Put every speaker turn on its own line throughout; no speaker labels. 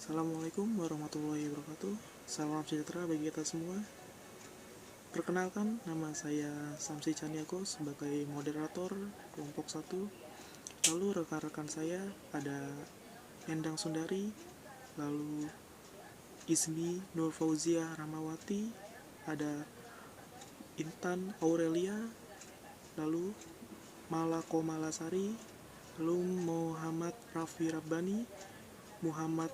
Assalamualaikum warahmatullahi wabarakatuh. Salam sejahtera bagi kita semua. Perkenalkan, nama saya Samsi Caniago sebagai moderator kelompok 1. Lalu rekan-rekan saya ada Endang Sundari, lalu Ismi Nur Fauzia Ramawati, ada Intan Aurelia, lalu Malako Malasari, lalu Muhammad Rafi Rabbani, Muhammad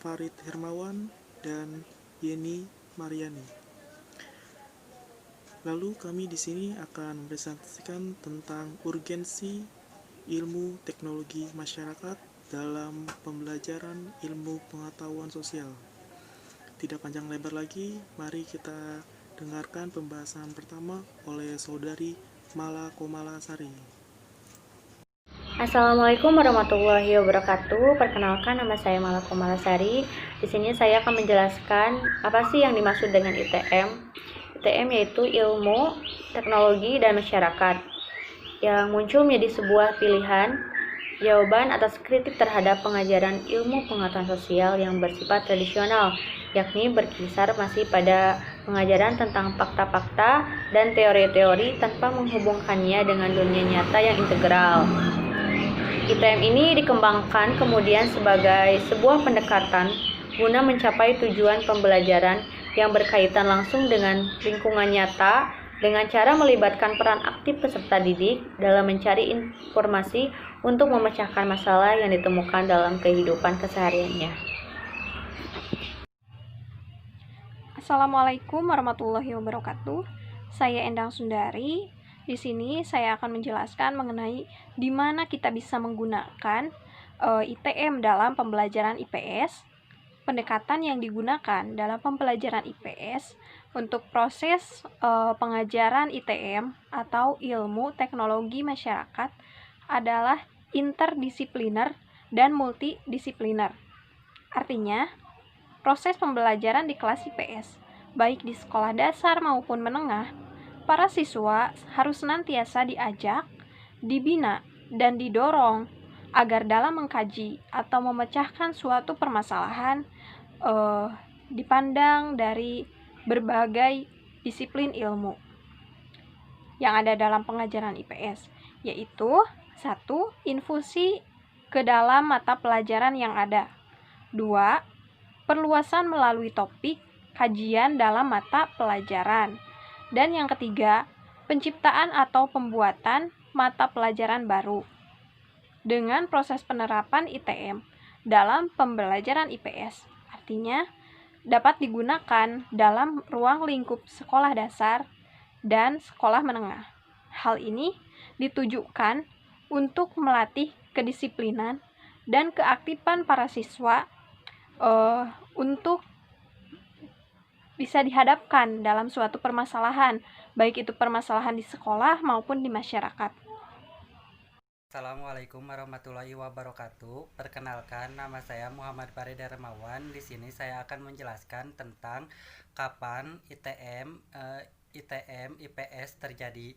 Farid Hermawan, dan Yeni Mariani. Lalu kami di sini akan mempresentasikan tentang urgensi ilmu teknologi masyarakat dalam pembelajaran ilmu pengetahuan sosial. Tidak panjang lebar lagi, mari kita dengarkan pembahasan pertama oleh saudari Mala Komalasari.
Assalamualaikum warahmatullahi wabarakatuh. Perkenalkan, nama saya Malako Malasari. Di sini saya akan menjelaskan apa sih yang dimaksud dengan ITM. ITM yaitu Ilmu, Teknologi, dan Masyarakat, yang muncul menjadi sebuah pilihan jawaban atas kritik terhadap pengajaran ilmu pengetahuan sosial yang bersifat tradisional, yakni berkisar masih pada pengajaran tentang fakta-fakta dan teori-teori tanpa menghubungkannya dengan dunia nyata yang integral. ITM ini dikembangkan kemudian sebagai sebuah pendekatan guna mencapai tujuan pembelajaran yang berkaitan langsung dengan lingkungan nyata dengan cara melibatkan peran aktif peserta didik dalam mencari informasi untuk memecahkan masalah yang ditemukan dalam kehidupan kesehariannya.
Assalamualaikum warahmatullahi wabarakatuh. Saya Endang Sundari. Di sini saya akan menjelaskan mengenai di mana kita bisa menggunakan ITM dalam pembelajaran IPS. Pendekatan yang digunakan dalam pembelajaran IPS untuk proses pengajaran ITM atau ilmu teknologi masyarakat adalah interdisipliner dan multidisipliner. Artinya, proses pembelajaran di kelas IPS, baik di sekolah dasar maupun menengah, para siswa harus senantiasa diajak, dibina, dan didorong agar dalam mengkaji atau memecahkan suatu permasalahan dipandang dari berbagai disiplin ilmu yang ada dalam pengajaran IPS, yaitu 1. Infusi ke dalam mata pelajaran yang ada. 2. Perluasan melalui topik kajian dalam mata pelajaran. Dan yang ketiga, penciptaan atau pembuatan mata pelajaran baru. Dengan proses penerapan ITM dalam pembelajaran IPS, artinya dapat digunakan dalam ruang lingkup sekolah dasar dan sekolah menengah. Hal ini ditujukan untuk melatih kedisiplinan dan keaktifan para siswa untuk bisa dihadapkan dalam suatu permasalahan, baik itu permasalahan di sekolah maupun di masyarakat.
Assalamualaikum warahmatullahi wabarakatuh. Perkenalkan, nama saya Muhammad Farid Hermawan. Di sini saya akan menjelaskan tentang kapan ITM IPS terjadi.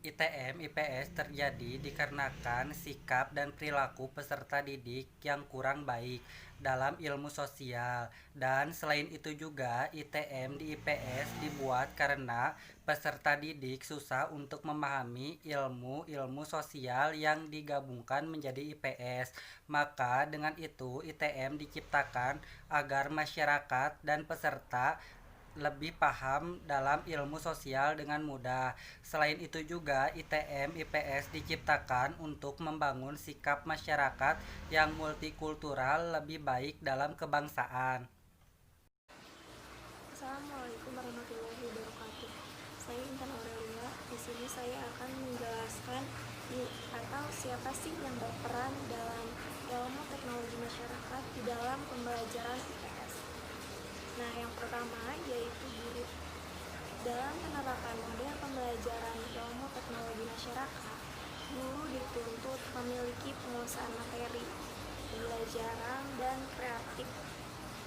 ITM IPS terjadi dikarenakan sikap dan perilaku peserta didik yang kurang baik dalam ilmu sosial, dan selain itu juga ITM di IPS dibuat karena peserta didik susah untuk memahami ilmu sosial yang digabungkan menjadi IPS. Maka dengan itu ITM diciptakan agar masyarakat dan peserta lebih paham dalam ilmu sosial dengan mudah. Selain itu juga ITM IPS diciptakan untuk membangun sikap masyarakat yang multikultural lebih baik dalam kebangsaan.
Assalamualaikum warahmatullahi wabarakatuh. Saya Intan Aurelia. Di sini saya akan menjelaskan atau siapa sih yang berperan dalam ilmu teknologi masyarakat di dalam pembelajaran IPS. Nah, yang pertama yaitu guru. Dalam penerapan model pembelajaran ilmu teknologi masyarakat, guru dituntut memiliki penguasaan materi, pembelajaran, dan kreatif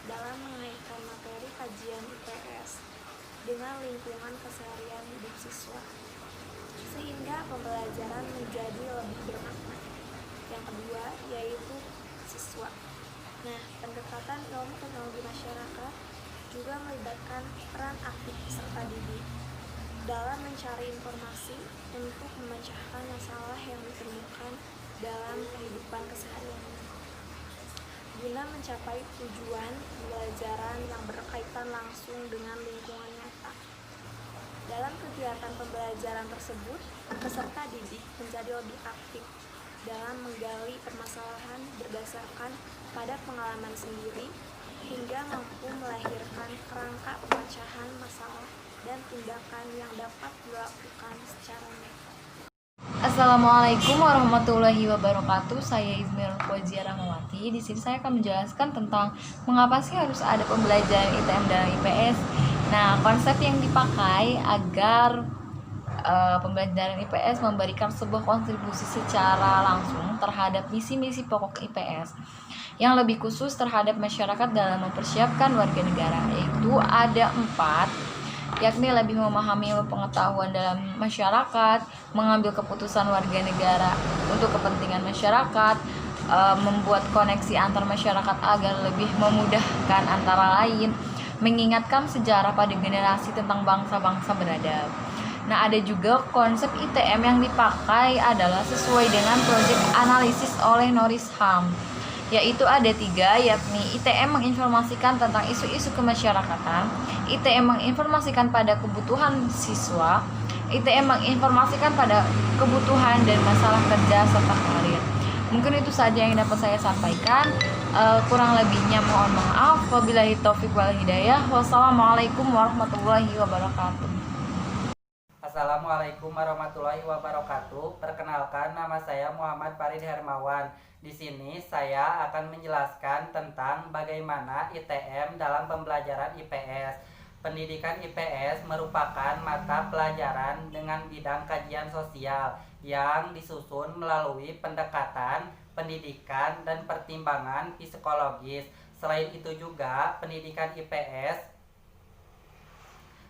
dalam mengaitkan materi kajian IPS dengan lingkungan keseharian hidup siswa, sehingga pembelajaran menjadi lebih bermakna. Yang kedua yaitu siswa. Nah, Pendekatan ilmu teknologi masyarakat juga melibatkan peran aktif peserta didik dalam mencari informasi untuk memecahkan masalah yang ditemukan dalam kehidupan keseharian guna mencapai tujuan pembelajaran yang berkaitan langsung dengan lingkungan nyata. Dalam kegiatan pembelajaran tersebut, peserta didik menjadi lebih aktif dalam menggali permasalahan berdasarkan pada pengalaman sendiri hingga mampu melahirkan kerangka pemecahan masalah dan tindakan yang dapat dilakukan secara nyata.
Assalamualaikum warahmatullahi wabarakatuh. Saya Izmir Fauziah Rahmawati. Di sini saya akan menjelaskan tentang mengapa sih harus ada pembelajaran ITM dan IPS. Nah, konsep yang dipakai agar pembelajaran IPS memberikan sebuah kontribusi secara langsung terhadap misi-misi pokok IPS yang lebih khusus terhadap masyarakat dalam mempersiapkan warga negara, yaitu ada 4, yakni lebih memahami pengetahuan dalam masyarakat, mengambil keputusan warga negara untuk kepentingan masyarakat, membuat koneksi antar masyarakat agar lebih memudahkan antara lain, mengingatkan sejarah pada generasi tentang bangsa-bangsa beradab. Nah, ada juga konsep ITM yang dipakai adalah sesuai dengan proyek analisis oleh Norris Ham, yaitu ada 3, yakni ITM menginformasikan tentang isu-isu kemasyarakatan, ITM menginformasikan pada kebutuhan siswa, ITM menginformasikan pada kebutuhan dan masalah kerja serta karir. Mungkin itu saja yang dapat saya sampaikan. Kurang lebihnya mohon maaf. Wabillahi taufiq wal hidayah. Wassalamualaikum warahmatullahi wabarakatuh.
Assalamualaikum warahmatullahi wabarakatuh. Perkenalkan, nama saya Muhammad Farid Hermawan. Di sini saya akan menjelaskan tentang bagaimana ITM dalam pembelajaran IPS. Pendidikan IPS merupakan mata pelajaran dengan bidang kajian sosial yang disusun melalui pendekatan, pendidikan, dan pertimbangan psikologis. Selain itu juga, pendidikan IPS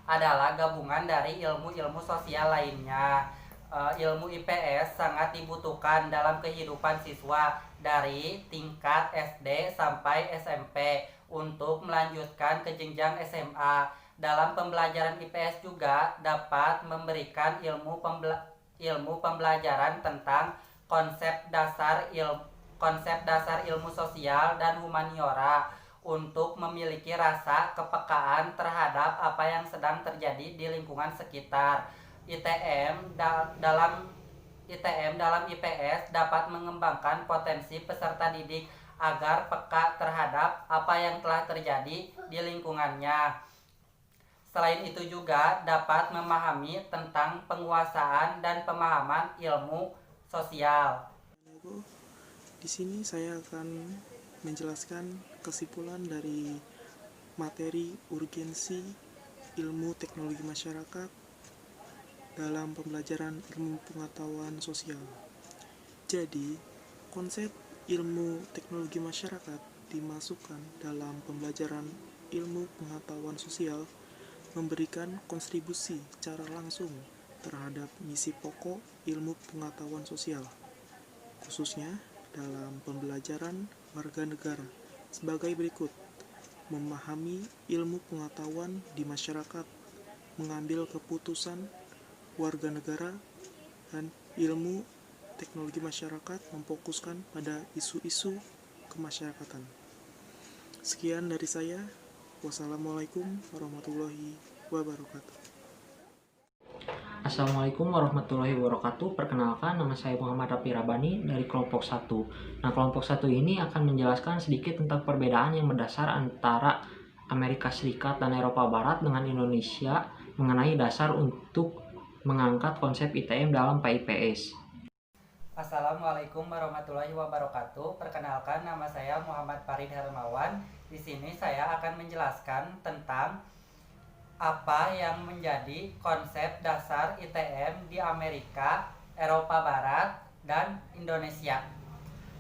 adalah gabungan dari ilmu-ilmu sosial lainnya. Ilmu IPS sangat dibutuhkan dalam kehidupan siswa dari tingkat SD sampai SMP untuk melanjutkan ke jenjang SMA. Dalam pembelajaran IPS juga dapat memberikan ilmu pembelajaran tentang konsep dasar ilmu sosial dan humaniora untuk memiliki rasa kepekaan terhadap apa yang sedang terjadi di lingkungan sekitar. Dalam IPS dapat mengembangkan potensi peserta didik agar peka terhadap apa yang telah terjadi di lingkungannya. Selain itu juga dapat memahami tentang penguasaan dan pemahaman ilmu sosial.
Di sini saya akan menjelaskan kesimpulan dari materi urgensi ilmu teknologi masyarakat dalam pembelajaran ilmu pengetahuan sosial. Jadi, konsep ilmu teknologi masyarakat dimasukkan dalam pembelajaran ilmu pengetahuan sosial memberikan kontribusi secara langsung terhadap misi pokok ilmu pengetahuan sosial, khususnya dalam pembelajaran warga negara sebagai berikut: memahami ilmu pengetahuan di masyarakat, mengambil keputusan warga negara, dan ilmu teknologi masyarakat memfokuskan pada isu-isu kemasyarakatan. Sekian dari saya. Wassalamualaikum warahmatullahi wabarakatuh.
Assalamualaikum warahmatullahi wabarakatuh. Perkenalkan, nama saya Muhammad Rafi Rabani dari kelompok 1. Nah, kelompok 1 ini akan menjelaskan sedikit tentang perbedaan yang mendasar antara Amerika Serikat dan Eropa Barat dengan Indonesia mengenai dasar untuk mengangkat konsep ITM dalam PIPS.
Assalamualaikum warahmatullahi wabarakatuh. Perkenalkan, nama saya Muhammad Farid Hermawan. Di sini saya akan menjelaskan tentang apa yang menjadi konsep dasar ITM di Amerika, Eropa Barat, dan Indonesia.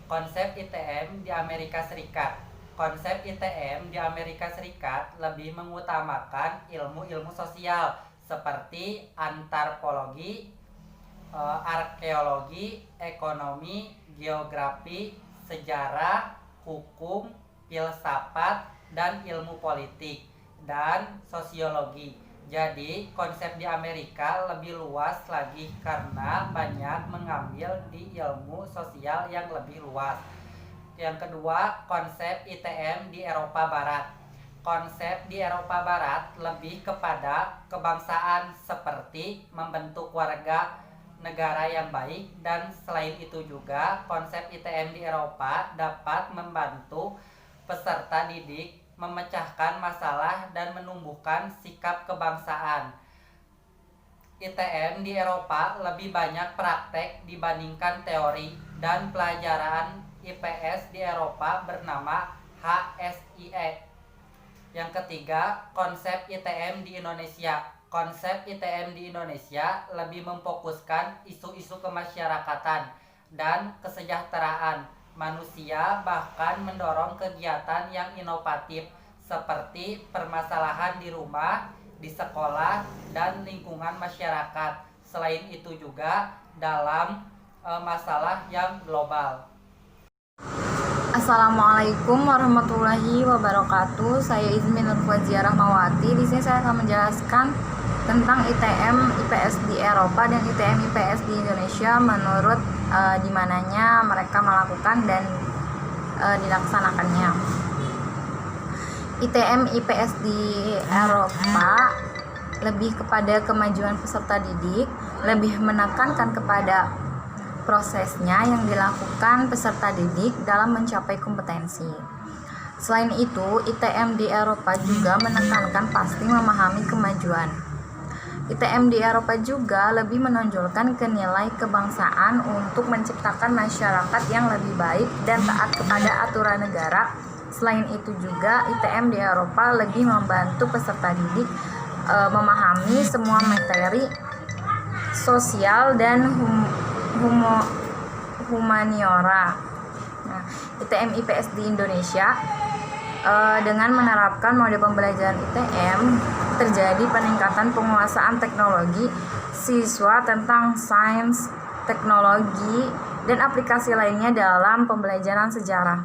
Konsep ITM di Amerika Serikat. Konsep ITM di Amerika Serikat lebih mengutamakan ilmu-ilmu sosial seperti antropologi, arkeologi, ekonomi, geografi, sejarah, hukum, filsafat, dan ilmu politik, dan sosiologi. Jadi konsep di Amerika lebih luas lagi karena banyak mengambil di ilmu sosial yang lebih luas. Yang kedua, konsep ITM di Eropa Barat. Konsep di Eropa Barat lebih kepada kebangsaan seperti membentuk warga negara yang baik, dan selain itu juga konsep ITM di Eropa dapat membantu peserta didik memecahkan masalah dan menumbuhkan sikap kebangsaan. ITM di Eropa lebih banyak praktek dibandingkan teori, dan pelajaran IPS di Eropa bernama HSIE. Yang ketiga, konsep ITM di Indonesia. Konsep ITM di Indonesia lebih memfokuskan isu-isu kemasyarakatan dan kesejahteraan manusia, bahkan mendorong kegiatan yang inovatif seperti permasalahan di rumah, di sekolah, dan lingkungan masyarakat. Selain itu juga dalam masalah yang global.
Assalamualaikum warahmatullahi wabarakatuh. Saya Izmi Nurfazia Rahmawati. Di sini saya akan menjelaskan tentang ITM IPS di Eropa dan ITM IPS di Indonesia menurut di mananya mereka melakukan dan dilaksanakannya. ITM IPS di Eropa lebih kepada kemajuan peserta didik, lebih menekankan kepada prosesnya yang dilakukan peserta didik dalam mencapai kompetensi. Selain itu, ITM di Eropa juga menekankan pasti memahami kemajuan. ITM di Eropa juga lebih menonjolkan nilai kebangsaan untuk menciptakan masyarakat yang lebih baik dan taat kepada aturan negara. Selain itu juga, ITM di Eropa lebih membantu peserta didik memahami semua materi sosial dan humaniora. Nah, ITM IPS di Indonesia dengan menerapkan mode pembelajaran ITM terjadi peningkatan penguasaan teknologi siswa tentang sains, teknologi, dan aplikasi lainnya dalam pembelajaran sejarah.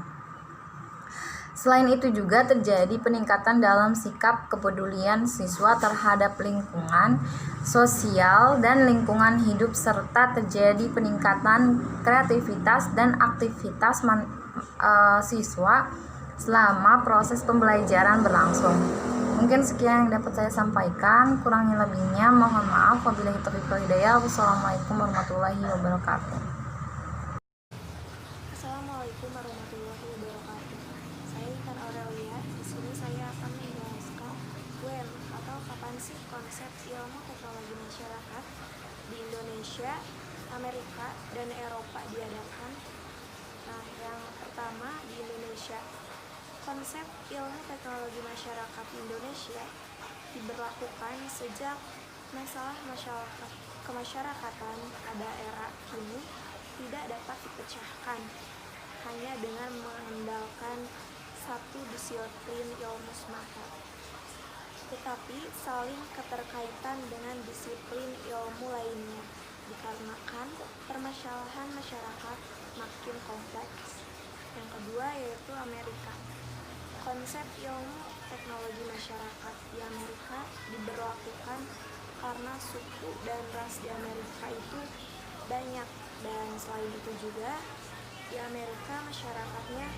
Selain itu juga terjadi peningkatan dalam sikap kepedulian siswa terhadap lingkungan sosial dan lingkungan hidup, serta terjadi peningkatan kreativitas dan aktivitas siswa selama proses pembelajaran berlangsung. Mungkin sekian yang dapat saya sampaikan, kurangnya lebihnya mohon maaf. Wabillahi taufiq wal hidayah. Wassalamualaikum warahmatullahi wabarakatuh.
Assalamualaikum warahmatullahi wabarakatuh. Saya Intan Aurelia. Di sini saya akan menjelaskan when atau kapan sih konsep ilmu teknologi masyarakat di Indonesia, Amerika, dan Eropa diadakan. Nah, yang pertama di Indonesia. Konsep ilmu teknologi masyarakat di Indonesia diberlakukan sejak masalah masyarakat kemasyarakatan pada era kini tidak dapat dipecahkan hanya dengan mengandalkan satu disiplin ilmu semata, tetapi saling keterkaitan dengan disiplin ilmu lainnya dikarenakan permasalahan masyarakat makin kompleks. Yang kedua yaitu Amerika. Konsep ilmu teknologi masyarakat di Amerika diberlakukan karena suku dan ras di Amerika itu banyak, dan selain itu juga di Amerika masyarakatnya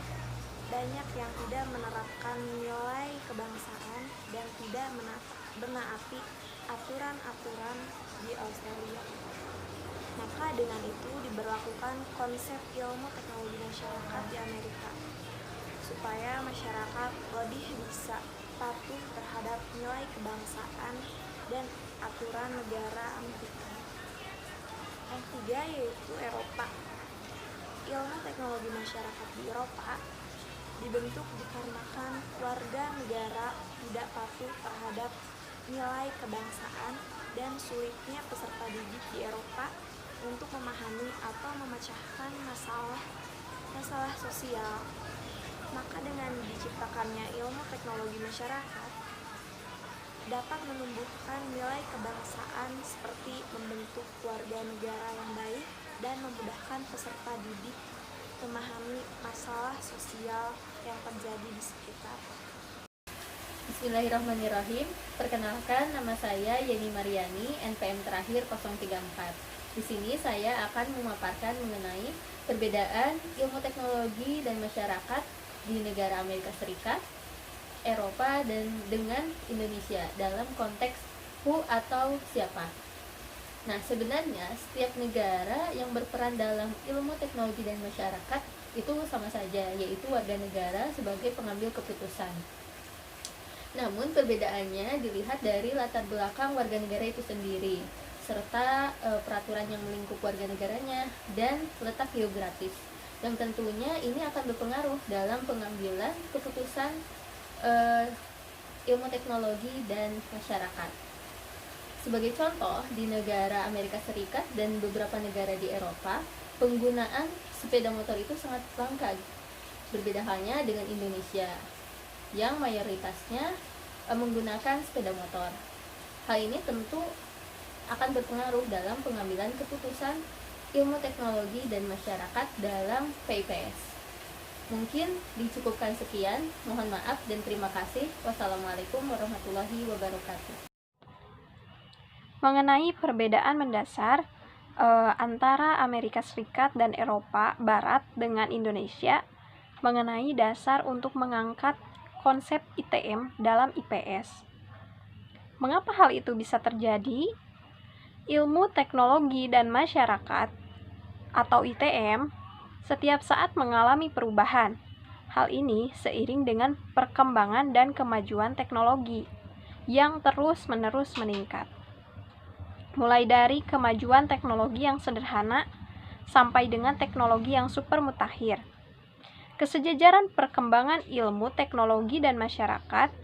banyak yang tidak menerapkan nilai kebangsaan dan tidak menaati aturan-aturan di Australia. Maka dengan itu diberlakukan konsep ilmu teknologi masyarakat di Amerika supaya masyarakat lebih bisa patuh terhadap nilai kebangsaan dan aturan negara Amerika. Yang ketiga yaitu Eropa. Ilmu teknologi masyarakat di Eropa dibentuk dikarenakan warga negara tidak patuh terhadap nilai kebangsaan dan sulitnya peserta didik di Eropa untuk memahami atau memecahkan masalah sosial. Maka dengan diciptakannya ilmu teknologi masyarakat dapat menumbuhkan nilai kebangsaan seperti membentuk warga negara yang baik dan memudahkan peserta didik memahami masalah sosial yang terjadi di sekitar.
Bismillahirrahmanirrahim. Perkenalkan, nama saya Yeni Mariani, NPM terakhir 034. Di sini saya akan memaparkan mengenai perbedaan ilmu teknologi dan masyarakat di negara Amerika Serikat, Eropa, dan dengan Indonesia dalam konteks who atau siapa. Nah, sebenarnya setiap negara yang berperan dalam ilmu teknologi dan masyarakat itu sama saja, yaitu warga negara sebagai pengambil keputusan. Namun perbedaannya dilihat dari latar belakang warga negara itu sendiri, serta peraturan yang melingkup warga negaranya dan letak geografis. Yang tentunya ini akan berpengaruh dalam pengambilan keputusan ilmu teknologi dan masyarakat. Sebagai contoh, di negara Amerika Serikat dan beberapa negara di Eropa, penggunaan sepeda motor itu sangat langka. Berbeda halnya dengan Indonesia, yang mayoritasnya menggunakan sepeda motor. Hal ini tentu akan berpengaruh dalam pengambilan keputusan ilmu teknologi dan masyarakat dalam PIPS. Mungkin dicukupkan sekian, mohon maaf dan terima kasih. Wassalamualaikum warahmatullahi wabarakatuh.
Mengenai perbedaan mendasar antara Amerika Serikat dan Eropa Barat dengan Indonesia, mengenai dasar untuk mengangkat konsep ITM dalam IPS. Mengapa hal itu bisa terjadi? Ilmu teknologi dan masyarakat atau ITM setiap saat mengalami perubahan. Hal ini seiring dengan perkembangan dan kemajuan teknologi yang terus-menerus meningkat. Mulai dari kemajuan teknologi yang sederhana sampai dengan teknologi yang super mutakhir. Kesejajaran perkembangan ilmu, teknologi, dan masyarakat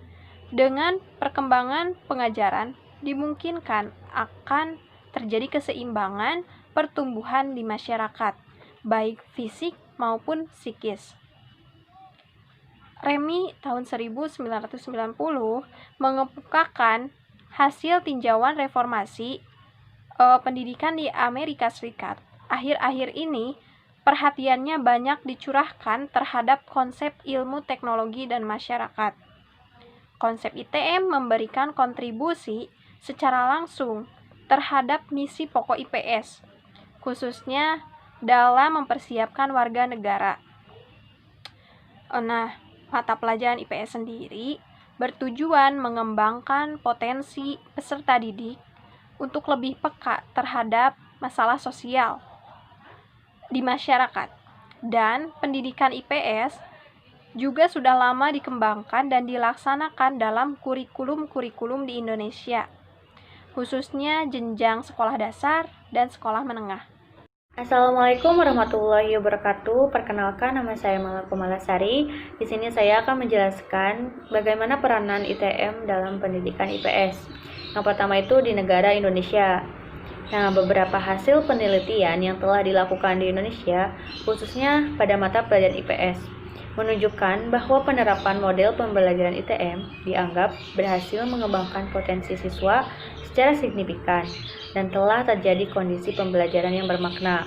dengan perkembangan pengajaran dimungkinkan akan terjadi keseimbangan pertumbuhan di masyarakat, baik fisik maupun psikis. Remy tahun 1990 mengemukakan hasil tinjauan reformasi pendidikan di Amerika Serikat. Akhir-akhir ini, perhatiannya banyak dicurahkan terhadap konsep ilmu teknologi dan masyarakat. Konsep ITM memberikan kontribusi secara langsung terhadap misi pokok IPS, khususnya dalam mempersiapkan warga negara. Nah, mata pelajaran IPS sendiri bertujuan mengembangkan potensi peserta didik untuk lebih peka terhadap masalah sosial di masyarakat. Dan pendidikan IPS juga sudah lama dikembangkan dan dilaksanakan dalam kurikulum-kurikulum di Indonesia, khususnya jenjang sekolah dasar dan sekolah menengah.
Assalamualaikum warahmatullahi wabarakatuh. Perkenalkan, nama saya Mala Komalasari. Di sini saya akan menjelaskan bagaimana peranan ITM dalam pendidikan IPS. Yang pertama itu di negara Indonesia. Nah, beberapa hasil penelitian yang telah dilakukan di Indonesia, khususnya pada mata pelajaran IPS, menunjukkan bahwa penerapan model pembelajaran ITM dianggap berhasil mengembangkan potensi siswa secara signifikan dan telah terjadi kondisi pembelajaran yang bermakna.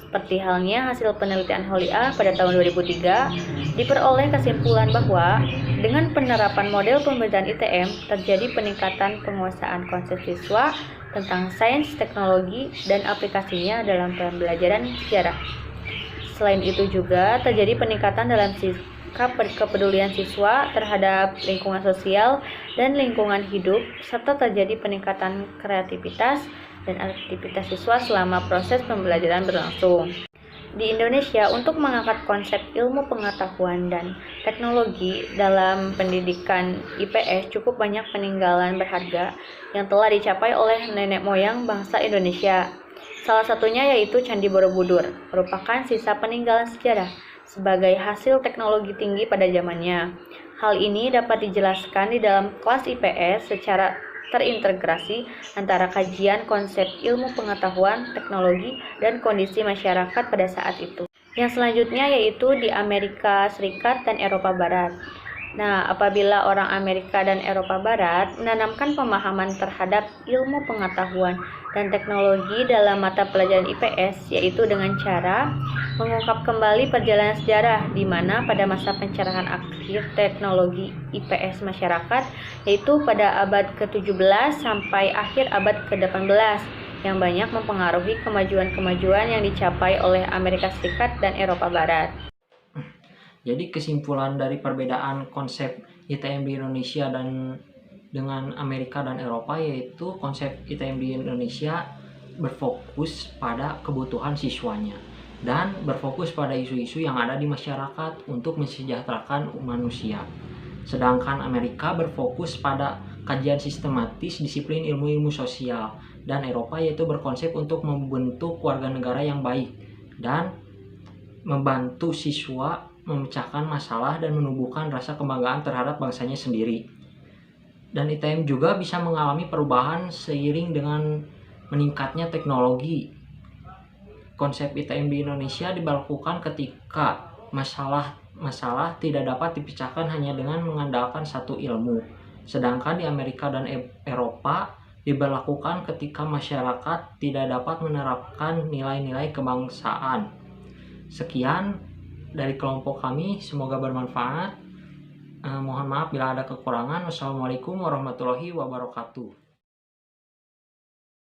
Seperti halnya hasil penelitian Holia pada tahun 2003, diperoleh kesimpulan bahwa dengan penerapan model pembelajaran ITM terjadi peningkatan penguasaan konsep siswa tentang sains, teknologi, dan aplikasinya dalam pembelajaran sejarah. Selain itu juga terjadi peningkatan dalam sikap kepedulian siswa terhadap lingkungan sosial dan lingkungan hidup, serta terjadi peningkatan kreativitas dan aktivitas siswa selama proses pembelajaran berlangsung. Di Indonesia, untuk mengangkat konsep ilmu pengetahuan dan teknologi dalam pendidikan IPS, cukup banyak peninggalan berharga yang telah dicapai oleh nenek moyang bangsa Indonesia. Salah satunya yaitu Candi Borobudur, merupakan sisa peninggalan sejarah sebagai hasil teknologi tinggi pada zamannya. Hal ini dapat dijelaskan di dalam kelas IPS secara terintegrasi antara kajian konsep ilmu pengetahuan, teknologi, dan kondisi masyarakat pada saat itu. Yang selanjutnya yaitu di Amerika Serikat dan Eropa Barat. Nah, apabila orang Amerika dan Eropa Barat menanamkan pemahaman terhadap ilmu pengetahuan dan teknologi dalam mata pelajaran IPS, yaitu dengan cara mengungkap kembali perjalanan sejarah di mana pada masa pencerahan akhir teknologi IPS masyarakat, yaitu pada abad ke-17 sampai akhir abad ke-18, yang banyak mempengaruhi kemajuan-kemajuan yang dicapai oleh Amerika Serikat dan Eropa Barat.
Jadi kesimpulan dari perbedaan konsep ITM di Indonesia dan dengan Amerika dan Eropa, yaitu konsep ITM di Indonesia berfokus pada kebutuhan siswanya dan berfokus pada isu-isu yang ada di masyarakat untuk mensejahterakan manusia. Sedangkan Amerika berfokus pada kajian sistematis disiplin ilmu-ilmu sosial, dan Eropa yaitu berkonsep untuk membentuk warga negara yang baik dan membantu siswa memecahkan masalah dan menumbuhkan rasa kebanggaan terhadap bangsanya sendiri. Dan ITM juga bisa mengalami perubahan seiring dengan meningkatnya teknologi. Konsep ITM di Indonesia diberlakukan ketika masalah tidak dapat dipecahkan hanya dengan mengandalkan satu ilmu. Sedangkan di Amerika dan Eropa diberlakukan ketika masyarakat tidak dapat menerapkan nilai-nilai kebangsaan. Sekian dari kelompok kami, semoga bermanfaat. Mohon maaf bila ada kekurangan. Wassalamualaikum warahmatullahi wabarakatuh.